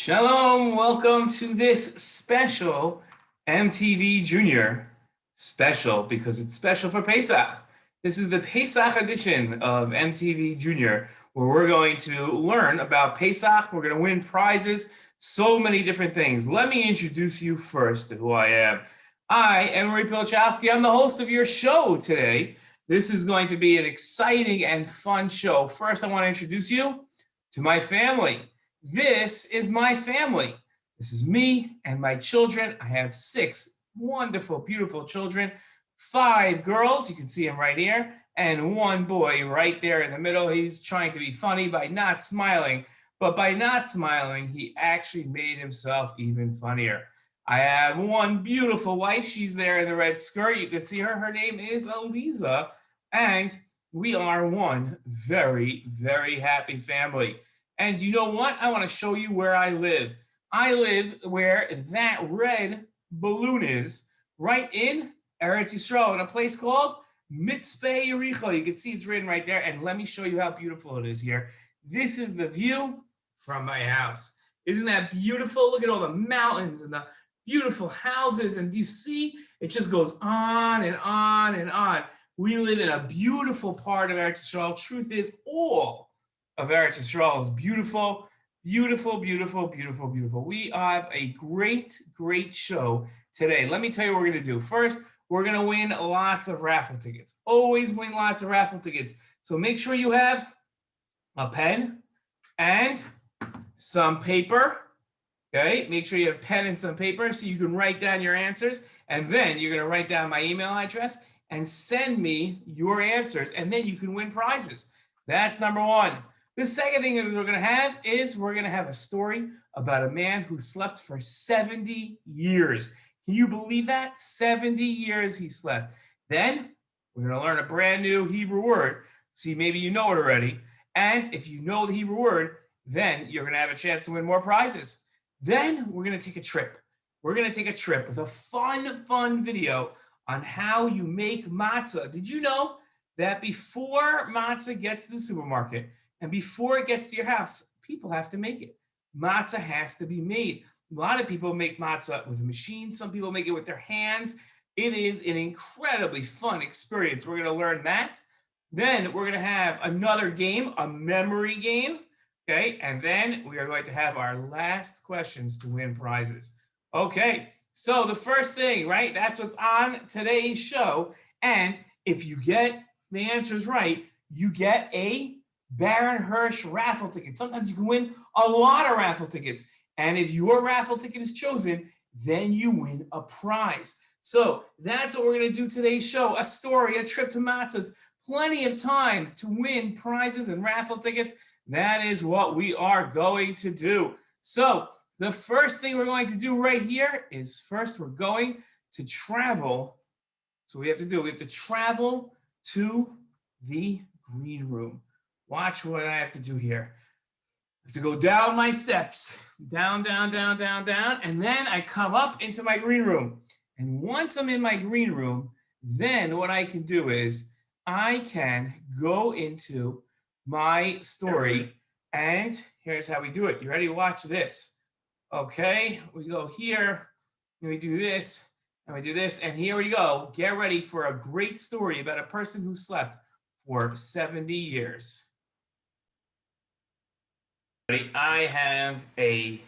Shalom, welcome to this special MTV Jr special because it's special for Pesach. This is the Pesach edition of MTV Jr where we're going to learn about Pesach. We're going to win prizes, so many different things. Let me introduce you first to who I am. I am Marie Pilchowski. I'm the host of your show today. This is going to be an exciting and fun show. First, I want to introduce you to my family. This is my family. This is me and my children. I have 6 wonderful, beautiful children, 5 girls, you can see them right here, and 1 boy right there in the middle. He's trying to be funny by not smiling, but by not smiling, he actually made himself even funnier. I have 1 beautiful wife. She's there in the red skirt. You can see her. Her name is Eliza, and we are one very, very happy family. And you know what? I want to show you where I live. I live where that red balloon is, right in Eretz Yisrael, in a place called Mitzvah Yericho. You can see it's written right there. And let me show you how beautiful it is here. This is the view from my house. Isn't that beautiful? Look at all the mountains and the beautiful houses. And do you see? It just goes on and on and on. We live in a beautiful part of Eretz Yisrael. Truth is, all of Eretz Yisrael is beautiful, beautiful, beautiful, beautiful, beautiful. We have a great, great show today. Let me tell you what we're going to do. First, we're going to win lots of raffle tickets. Always win lots of raffle tickets. So make sure you have a pen and some paper. Okay, make sure you have pen and some paper so you can write down your answers. And then you're going to write down my email address and send me your answers. And then you can win prizes. That's number 1. The second thing that we're going to have is we're going to have a story about a man who slept for 70 years. Can you believe that? 70 years he slept. Then we're going to learn a brand new Hebrew word. See, maybe you know it already. And if you know the Hebrew word, then you're going to have a chance to win more prizes. Then we're going to take a trip. We're going to take a trip with a fun video on how you make matzah. Did you know that before matzah gets to the supermarket, and before it gets to your house, people have to make it. Matzah has to be made. A lot of people make matzah with a machine. Some people make it with their hands. It is an incredibly fun experience. We're going to learn that. Then we're going to have another game, a memory game. Okay, and then we are going to have our last questions to win prizes. Okay, so the first thing, right? That's what's on today's show. And if you get the answers right, you get a Baron Hirsch raffle ticket. Sometimes you can win a lot of raffle tickets. And if your raffle ticket is chosen, then you win a prize. So that's what we're going to do today's show. A story, a trip to matzahs, plenty of time to win prizes and raffle tickets. That is what we are going to do. So the first thing we're going to do right here is first we're going to travel. So we have to travel to the green room. Watch what I have to do here. I have to go down my steps, down, and then I come up into my green room. And once I'm in my green room, then what I can do is I can go into my story, and here's how we do it. You ready? Watch this. Okay, we go here, and we do this, and we do this, and here we go. Get ready for a great story about a person who slept for 70 years. I have a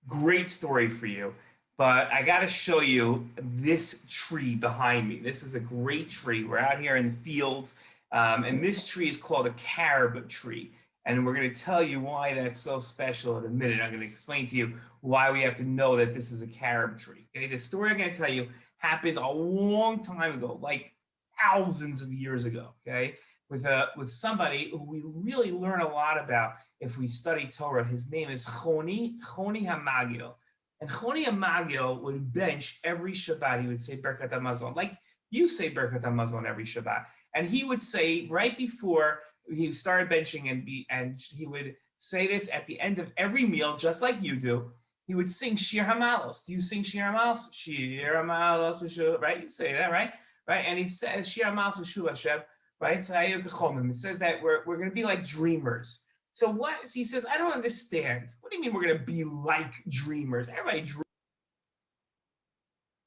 great story for you, but I got to show you this tree behind me. This is a great tree. We're out here in the fields, and this tree is called a carob tree. And we're going to tell you why that's so special in a minute. I'm going to explain to you why we have to know that this is a carob tree. Okay, the story I'm going to tell you happened a long time ago, like thousands of years ago. Okay, with somebody who we really learn a lot about if we study Torah. His name is Choni HaMagil. And Choni HaMagil would bench every Shabbat. He would say Birkat HaMazon, like you say Birkat HaMazon every Shabbat. And he would say right before he started benching, and he would say this at the end of every meal, just like you do. He would sing Shir HaMalos. Do you sing Shir HaMalos? Shir HaMalos, right? You say that, right? Right? And he says Shir HaMalos V'Shul Hashem, right? It says that we're going to be like dreamers. So what? So he says, I don't understand. What do you mean we're going to be like dreamers? Everybody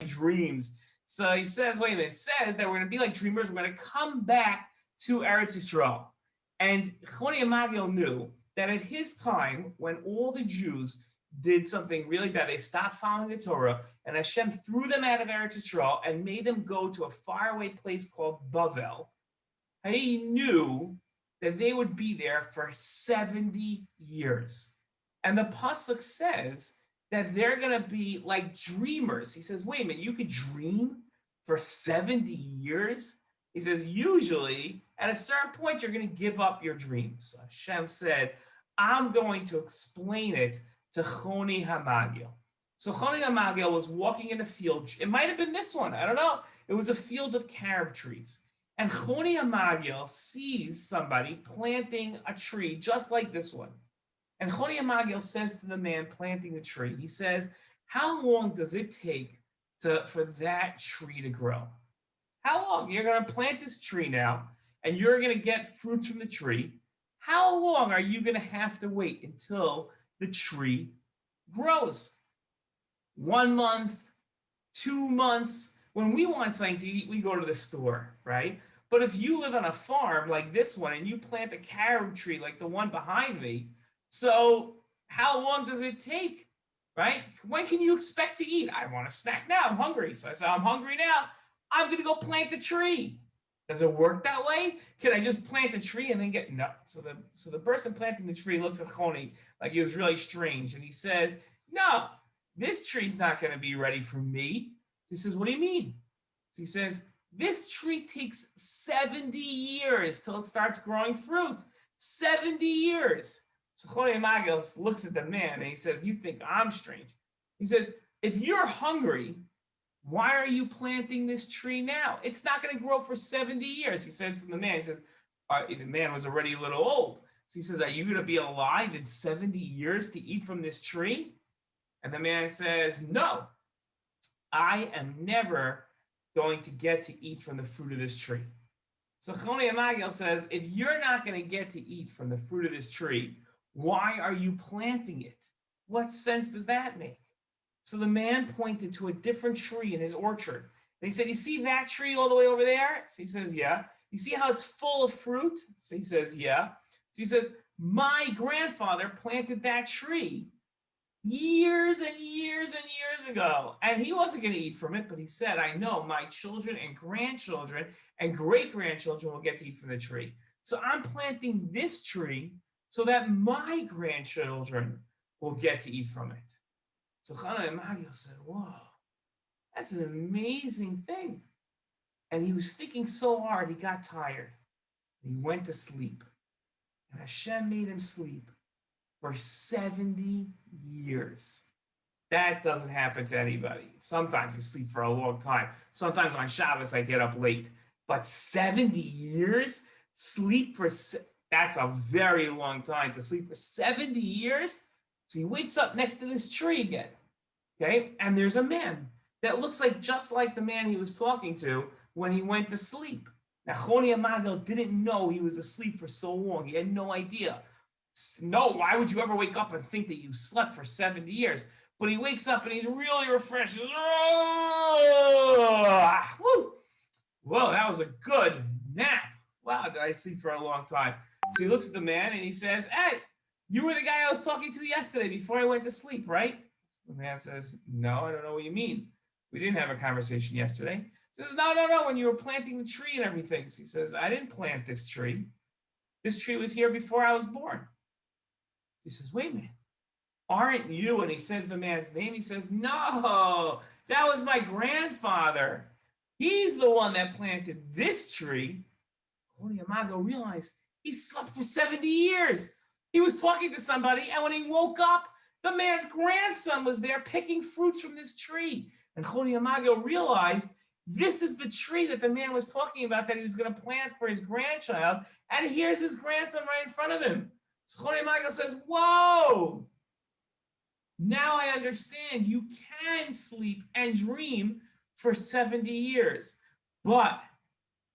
dreams. So he says, wait a minute, it says that we're going to be like dreamers. We're going to come back to Eretz Yisrael. And Choni Amagil knew that at his time, when all the Jews did something really bad, they stopped following the Torah, and Hashem threw them out of Eretz Yisrael and made them go to a faraway place called Bavel. He knew that they would be there for 70 years. And the Pasuk says that they're going to be like dreamers. He says, wait a minute, you could dream for 70 years? He says, usually, at a certain point, you're going to give up your dreams. Hashem said, I'm going to explain it to Choni Hamagil. So Choni Hamagil was walking in a field. It might have been this one. I don't know. It was a field of carob trees. And Choni Hamagil sees somebody planting a tree just like this one. And Choni Hamagil says to the man planting the tree, he says, how long does it take for that tree to grow? How long? You're going to plant this tree now, and you're going to get fruits from the tree. How long are you going to have to wait until the tree grows? 1 month, 2 months. When we want something to eat, we go to the store, right? But if you live on a farm like this one and you plant a carob tree like the one behind me, so how long does it take, right? When can you expect to eat? I want a snack now. I'm hungry. So I said, I'm hungry now. I'm going to go plant the tree. Does it work that way? Can I just plant the tree and then get, no. So the person planting the tree looks at Choni like he was really strange. And he says, no, this tree's not going to be ready for me. He says, what do you mean? So he says, this tree takes 70 years till it starts growing fruit. 70 years. So Choni Hamagil looks at the man and he says, you think I'm strange. He says, if you're hungry, why are you planting this tree now? It's not going to grow for 70 years. He says to the man, he says, the man was already a little old. So he says, are you going to be alive in 70 years to eat from this tree? And the man says, no, I am never going to get to eat from the fruit of this tree. So Choni Hamagil says, if you're not going to get to eat from the fruit of this tree, why are you planting it? What sense does that make? So the man pointed to a different tree in his orchard. And he said, you see that tree all the way over there? So he says, yeah. You see how it's full of fruit? So he says, yeah. So he says, my grandfather planted that tree years and years and years ago. And he wasn't going to eat from it, but he said, I know my children and grandchildren and great-grandchildren will get to eat from the tree. So I'm planting this tree so that my grandchildren will get to eat from it. So Choni Hamagil said, whoa, that's an amazing thing. And he was thinking so hard, he got tired. He went to sleep. And Hashem made him sleep for 70 years. That doesn't happen to anybody. Sometimes you sleep for a long time. Sometimes on Shabbos I get up late. But 70 years? Sleep for, that's a very long time to sleep for 70 years? So he wakes up next to this tree again, okay? And there's a man that looks like just like the man he was talking to when he went to sleep. Now, Choni Hamagil didn't know he was asleep for so long. He had no idea. No, why would you ever wake up and think that you slept for 70 years? But he wakes up and he's really refreshed. Oh, woo! Whoa, that was a good nap. Wow, did I sleep for a long time? So he looks at the man and he says, hey, you were the guy I was talking to yesterday before I went to sleep, right? The man says, no, I don't know what you mean. We didn't have a conversation yesterday. He says, no, when you were planting the tree and everything. So he says, I didn't plant this tree. This tree was here before I was born. He says, wait a minute, aren't you? And he says the man's name. He says, no, that was my grandfather. He's the one that planted this tree. Choni Hamagil realized he slept for 70 years. He was talking to somebody, and when he woke up, the man's grandson was there picking fruits from this tree. And Choni Hamagil realized this is the tree that the man was talking about that he was going to plant for his grandchild. And here's his grandson right in front of him. So Choni Hamagil says, whoa, now I understand you can sleep and dream for 70 years. But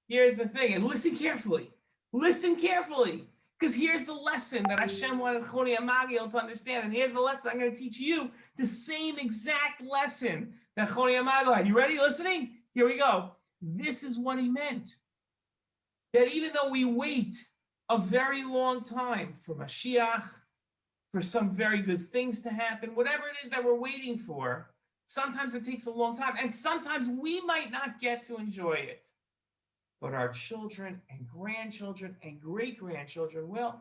here's the thing, and listen carefully. Listen carefully. Because here's the lesson that Hashem wanted Choni Amagil to understand. And here's the lesson I'm going to teach you, the same exact lesson that Choni Amagil had. You ready? Listening? Here we go. This is what he meant. That even though we wait a very long time for Mashiach, for some very good things to happen, whatever it is that we're waiting for, sometimes it takes a long time, and sometimes we might not get to enjoy it. But our children and grandchildren and great-grandchildren will.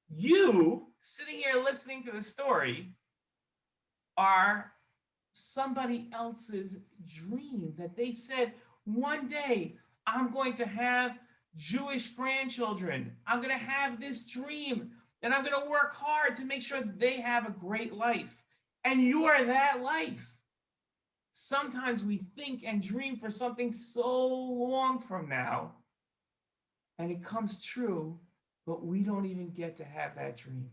You, sitting here listening to the story, are somebody else's dream that they said, one day I'm going to have Jewish grandchildren. I'm going to have this dream, and I'm going to work hard to make sure that they have a great life. And you are that life. Sometimes we think and dream for something so long from now, and it comes true, but we don't even get to have that dream.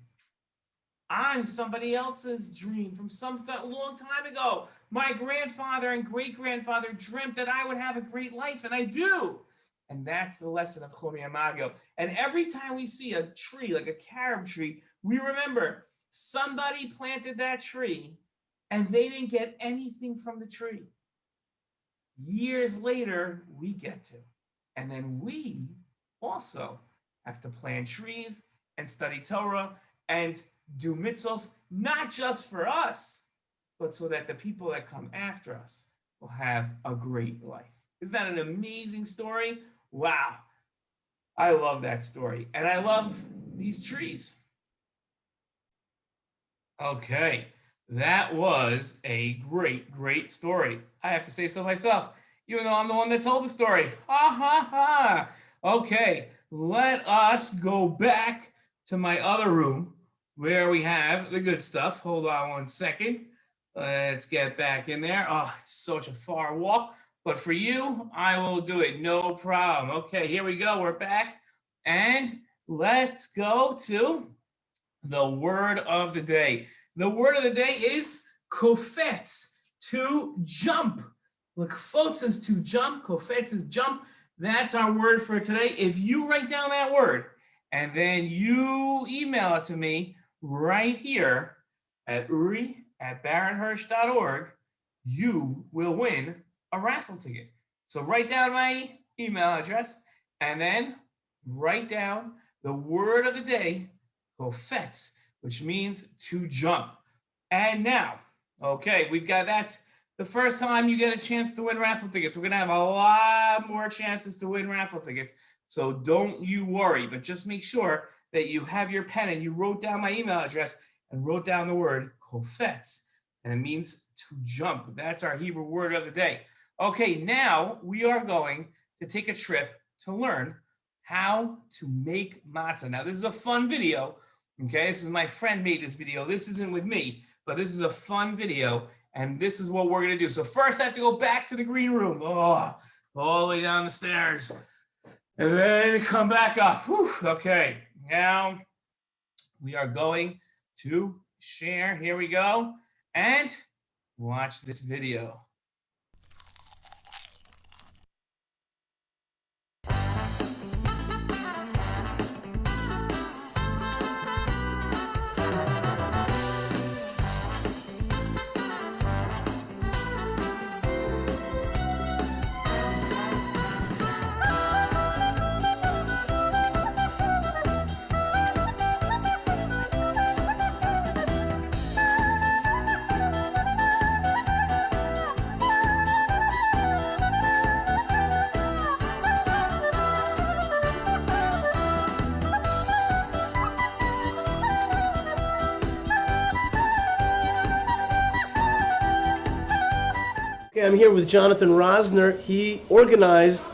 I'm somebody else's dream from some long time ago. My grandfather and great-grandfather dreamt that I would have a great life, and I do. And that's the lesson of Choni Amagil. And every time we see a tree, like a carob tree, we remember somebody planted that tree and they didn't get anything from the tree. Years later, we get to. And then we also have to plant trees and study Torah and do mitzvos, not just for us, but so that the people that come after us will have a great life. Isn't that an amazing story? Wow. I love that story. And I love these trees. Okay. That was a great, great story. I have to say so myself, even though I'm the one that told the story. Ha ha ha. Okay, let us go back to my other room where we have the good stuff. Hold on one second. Let's get back in there. Oh, it's such a far walk. But for you, I will do it. No problem. Okay, here we go. We're back. And let's go to the word of the day. The word of the day is kofetz, to jump. Lekfotz is to jump. Kofetz is jump. That's our word for today. If you write down that word and then you email it to me right here at uri@baronhirsch.org, you will win a raffle ticket. So write down my email address and then write down the word of the day, kofetz, which means to jump. And now, okay, we've got that's the first time you get a chance to win raffle tickets. We're going to have a lot more chances to win raffle tickets. So don't you worry, but just make sure that you have your pen and you wrote down my email address and wrote down the word kofetz, and it means to jump. That's our Hebrew word of the day. Okay, now we are going to take a trip to learn how to make matzah. Now, this is a fun video. Okay, this is my friend made this video. This isn't with me, but this is a fun video, and this is what we're going to do. So first, I have to go back to the green room. Oh, all the way down the stairs. And then come back up. Whew. Okay, now we are going to share. Here we go. And watch this video. I'm here with Jonathan Rosner. He organized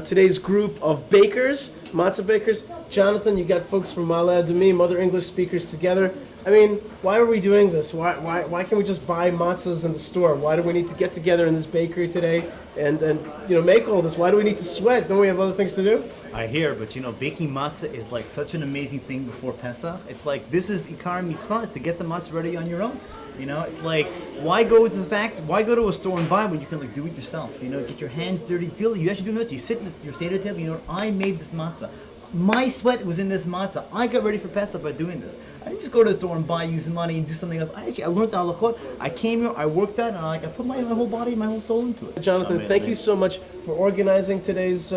today's group of bakers, matzah bakers. Jonathan, you got folks from Ma'ale Adumim, other English speakers together. I mean, why are we doing this? Why can't we just buy matzahs in the store? Why do we need to get together in this bakery today and make all this? Why do we need to sweat? Don't we have other things to do? I hear, but baking matzah is like such an amazing thing before Pesach. It's like, this is Ikar Mitzvah, is to get the matzah ready on your own. It's like, why go to a store and buy when you can do it yourself? Get your hands dirty, feel it. You actually do this. You sit at your Seder table, I made this matzah. My sweat was in this matzah. I got ready for Pesach by doing this. I didn't just go to the store and buy, use the money, and do something else. I learned the halachot. I came here, I worked out, and I put my whole body, my whole soul into it. Jonathan, thank you so much for organizing today's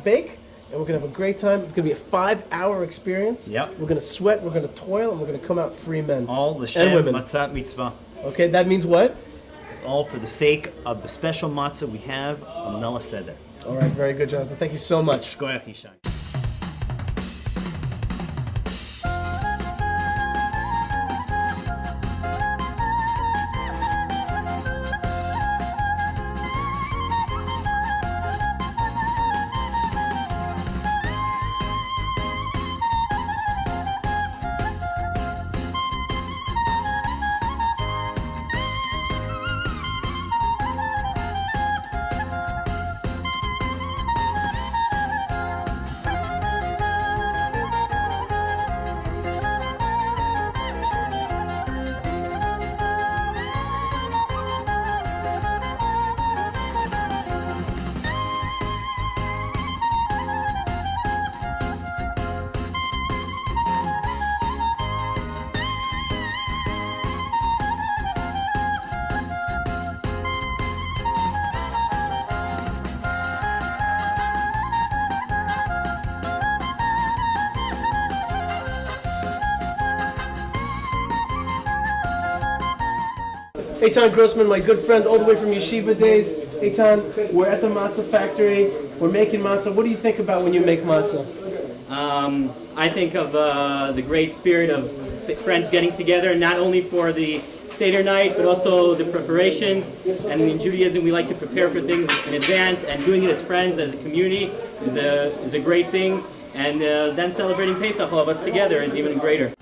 bake. And we're going to have a great time. It's going to be a 5-hour experience. Yep. We're going to sweat, we're going to toil, and we're going to come out free men. All the and Shem women. matzah mitzvah. Okay, that means what? It's all for the sake of the special matzah we have on Nella Seder. All right, very good, Jonathan. Thank you so much. Shkoyach Yishai. Eitan Grossman, my good friend, all the way from yeshiva days. Eitan, we're at the matzah factory. We're making matzah. What do you think about when you make matzah? I think of the great spirit of friends getting together, not only for the Seder night, but also the preparations. And in Judaism, we like to prepare for things in advance, and doing it as friends, as a community, is a great thing. And then celebrating Pesach, all of us together, is even greater.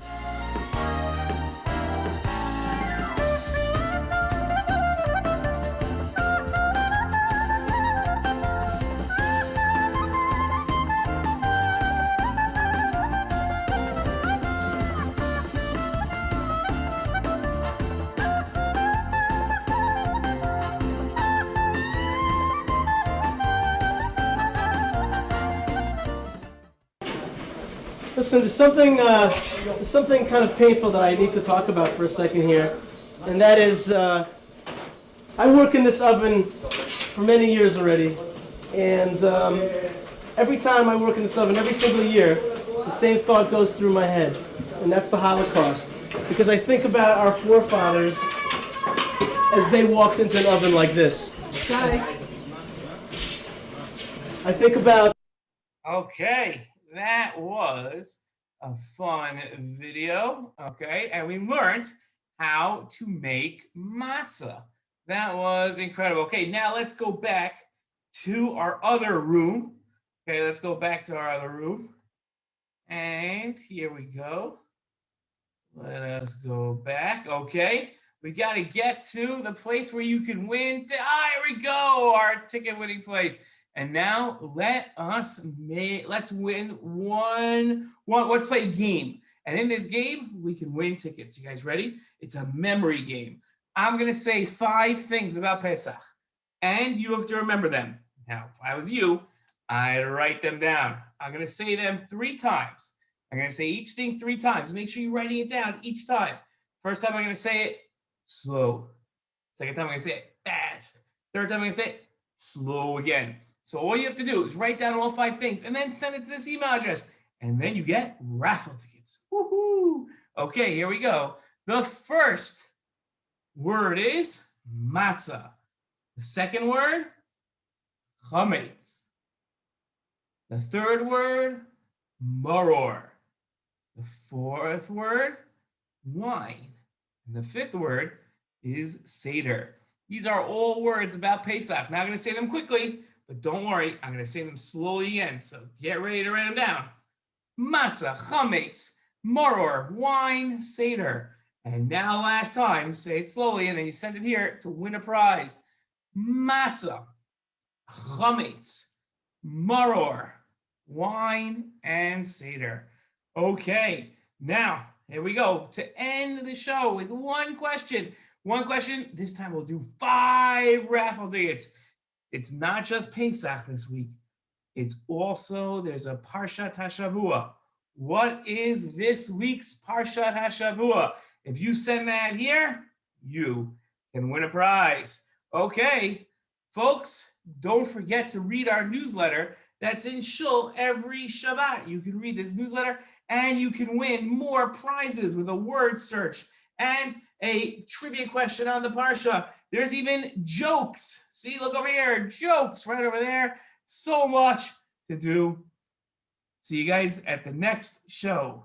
Listen, there's something kind of painful that I need to talk about for a second here, and that is, I work in this oven for many years already, and every time I work in this oven, every single year, the same thought goes through my head, and that's the Holocaust. Because I think about our forefathers as they walked into an oven like this. I think about... Okay, that was a fun video, okay? And we learned how to make matzah. That was incredible. Okay, now let's go back to our other room. Okay, let's go back to our other room. And here we go. Let us go back. Okay, we got to get to the place where you can win. Here we go, our ticket winning place. And now let's win one. Let's play a game. And in this game, we can win tickets. You guys ready? It's a memory game. I'm going to say 5 things about Pesach, and you have to remember them. Now, if I was you, I'd write them down. I'm going to say them 3 times. I'm going to say each thing 3 times. Make sure you're writing it down each time. First time, I'm going to say it slow. Second time, I'm going to say it fast. Third time, I'm going to say it slow again. So all you have to do is write down all 5 things and then send it to this email address. And then you get raffle tickets. Woohoo! Okay, here we go. The first word is matzah. The second word, chametz. The third word, maror. The fourth word, wine. And the fifth word is seder. These are all words about Pesach. Now I'm going to say them quickly, but don't worry, I'm going to say them slowly again. So get ready to write them down. Matzah, chametz, maror, wine, seder. And now last time, say it slowly, and then you send it here to win a prize. Matzah, chametz, maror, wine, and seder. Okay, now here we go to end the show with one question. One question. This time we'll do 5 raffle tickets. It's not just Pesach this week. There's a Parshat HaShavua. What is this week's Parshat HaShavua? If you send that here, you can win a prize. Okay, folks, don't forget to read our newsletter that's in Shul every Shabbat. You can read this newsletter and you can win more prizes with a word search and a trivia question on the Parsha. There's even jokes. See, look over here, jokes right over there. So much to do. See you guys at the next show.